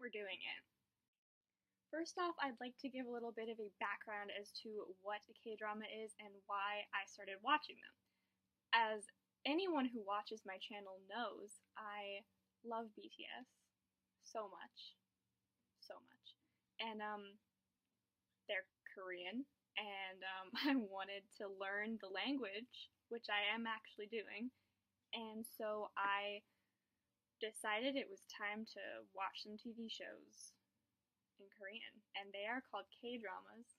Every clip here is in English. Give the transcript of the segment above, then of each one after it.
we're doing it. First off, I'd like to give a little bit of a background as to what a K-drama is and why I started watching them. As anyone who watches my channel knows, I love BTS so much. So much. And they're Korean, and I wanted to learn the language, which I am actually doing, and so I decided it was time to watch some TV shows in Korean, and they are called K-dramas,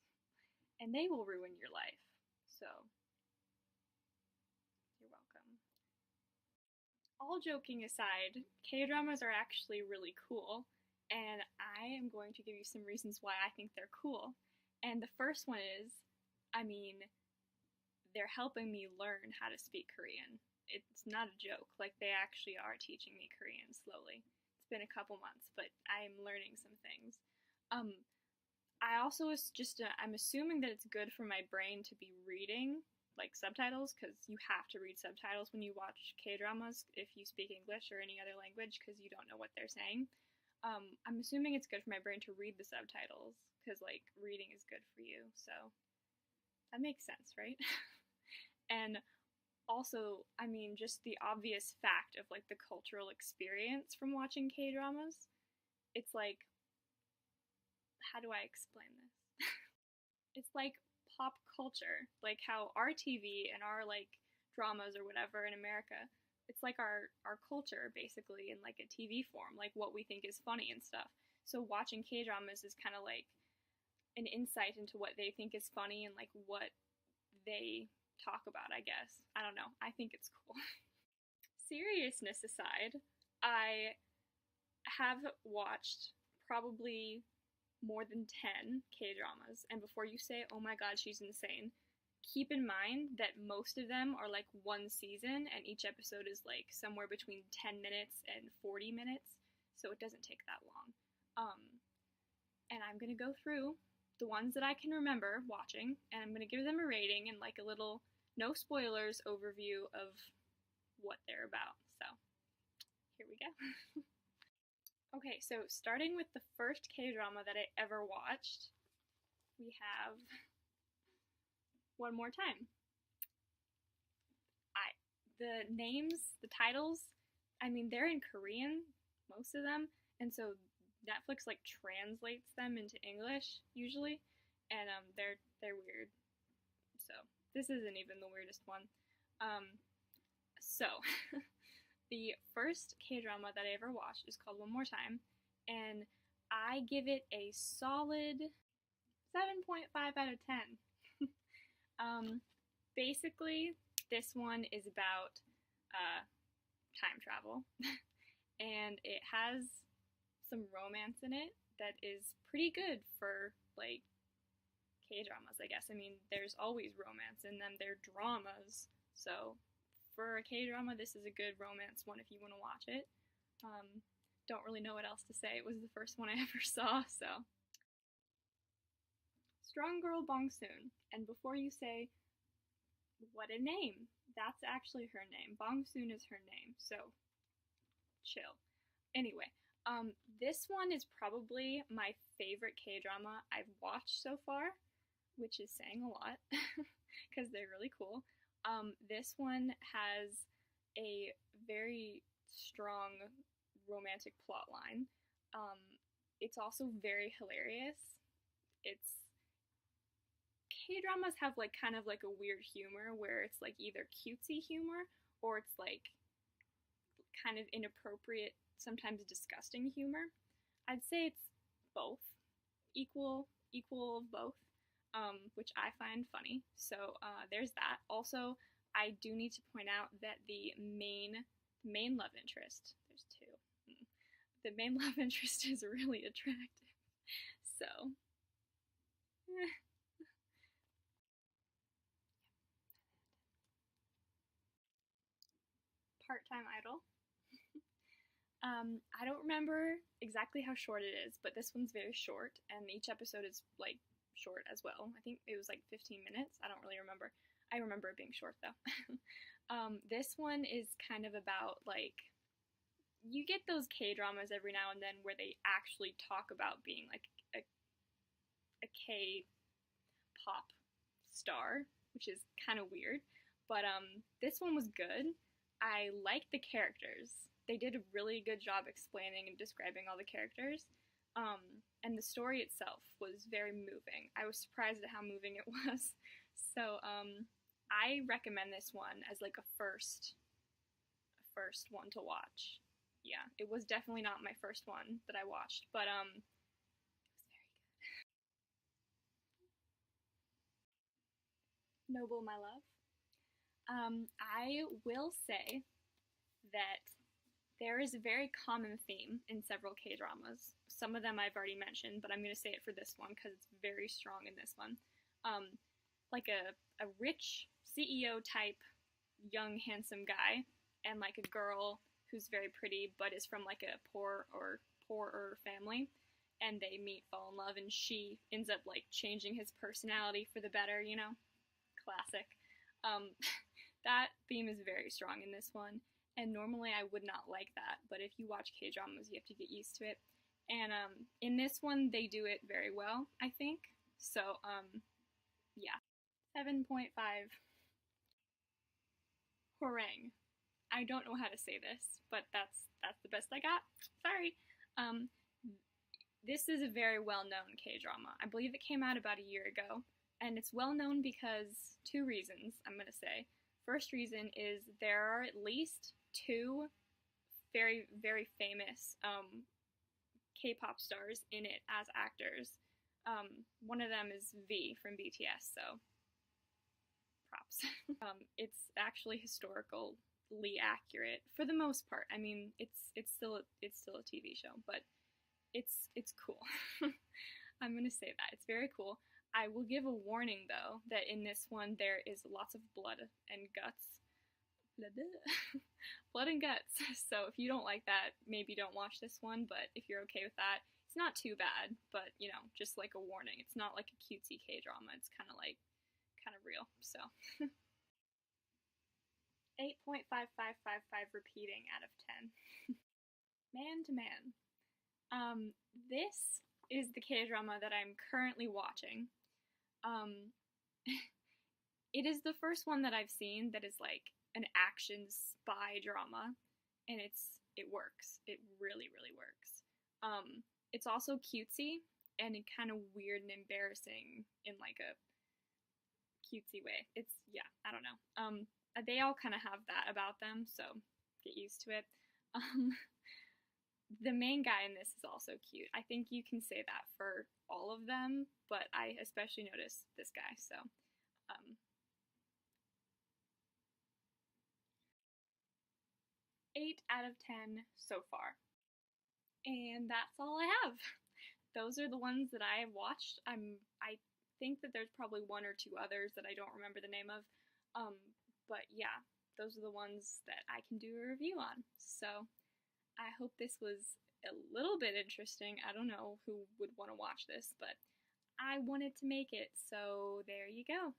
and they will ruin your life, so you're welcome. All joking aside, K-dramas are actually really cool, and I am going to give you some reasons why I think they're cool. And the first one is, they're helping me learn how to speak Korean. It's not a joke, like they actually are teaching me Korean slowly. It's been a couple months, but I'm learning some things. I also I'm assuming that it's good for my brain to be reading like subtitles, because you have to read subtitles when you watch K-dramas if you speak English or any other language, because you don't know what they're saying. I'm assuming it's good for my brain to read the subtitles, because, like, reading is good for you, so that makes sense, right? And also, just the obvious fact of, like, the cultural experience from watching K-dramas, it's like, how do I explain this? It's like pop culture, like how our TV and our, like, dramas or whatever in America, it's like our culture, basically, in like a TV form, like what we think is funny and stuff. So watching K-dramas is kind of like an insight into what they think is funny and like what they talk about, I guess. I don't know. I think it's cool. Seriousness aside, I have watched probably more than 10 K-dramas, and before you say, oh my god, she's insane, keep in mind that most of them are like one season, and each episode is like somewhere between 10 minutes and 40 minutes, so it doesn't take that long. And I'm gonna go through the ones that I can remember watching, and I'm gonna give them a rating and like a little no spoilers overview of what they're about. So here we go. Okay, so starting with the first K-drama that I ever watched, we have One More Time. The names, the titles, they're in Korean, most of them, and so Netflix like translates them into English usually, and they're weird. So this isn't even the weirdest one. So the first K-drama that I ever watched is called One More Time, and I give it a solid 7.5 out of 10. Basically, this one is about time travel, and it has some romance in it that is pretty good for, like, K-dramas, I guess. There's always romance in them. They're dramas, so for a K-drama, this is a good romance one if you want to watch it. Don't really know what else to say. It was the first one I ever saw, so. Strong Girl Bong-soon, and before you say, what a name, that's actually her name. Bong-soon is her name, so chill. Anyway, this one is probably my favorite K-drama I've watched so far, which is saying a lot, because they're really cool. This one has a very strong romantic plot line. It's also very hilarious. K-dramas have like kind of like a weird humor where it's like either cutesy humor or it's like kind of inappropriate, sometimes disgusting humor. I'd say it's both, equal of both, which I find funny. So there's that. Also, I do need to point out that the main love interest, there's two, the main love interest is really attractive. So, Part-time idol. I don't remember exactly how short it is, but this one's very short, and each episode is like short as well. I think it was like 15 minutes. I don't really remember. I remember it being short though. This one is kind of about like you get those K-dramas every now and then where they actually talk about being like a K-pop star, which is kind of weird. But this one was good. I liked the characters. They did a really good job explaining and describing all the characters. Um, and the story itself was very moving. I was surprised at how moving it was. So I recommend this one as like a first one to watch. Yeah, it was definitely not my first one that I watched, but it was very good. Noble, my love. I will say that there is a very common theme in several K dramas. Some of them I've already mentioned, but I'm going to say it for this one because it's very strong in this one. Um, like a rich CEO type, young, handsome guy, and like a girl who's very pretty but is from like a poorer family. And they meet, fall in love, and she ends up like changing his personality for the better, you know? Classic. Um, that theme is very strong in this one, and normally I would not like that, but if you watch K dramas, you have to get used to it. And in this one, they do it very well, I think. So, yeah. 7.5. Horang. I don't know how to say this, but that's the best I got. Sorry. Um, this is a very well-known K-drama. I believe it came out about a year ago, and it's well-known because two reasons, I'm going to say. First reason is there are at least two very, very famous K-pop stars in it as actors. One of them is V from BTS, so props. It's actually historically accurate for the most part. I mean, it's still a TV show, but it's cool. I'm gonna say that it's very cool. I will give a warning though that in this one there is lots of blood and guts. Blood and guts. So if you don't like that, maybe don't watch this one. But if you're okay with that, it's not too bad. But you know, just like a warning, it's not like a cutesy K drama. It's kind of real. So 8.5555 repeating out of 10. Man to man. This is the K drama that I'm currently watching. Um, it is the first one that I've seen that is like an action spy drama, and it works. It really, really works. It's also cutesy and kind of weird and embarrassing in like a cutesy way. It's yeah, I don't know. They all kind of have that about them, so get used to it. Um, the main guy in this is also cute. I think you can say that for all of them, but I especially noticed this guy. So, 8 out of 10 so far. And that's all I have. Those are the ones that I have watched. I think that there's probably one or two others that I don't remember the name of. Um, but yeah, those are the ones that I can do a review on. So I hope this was a little bit interesting. I don't know who would want to watch this, but I wanted to make it, so there you go.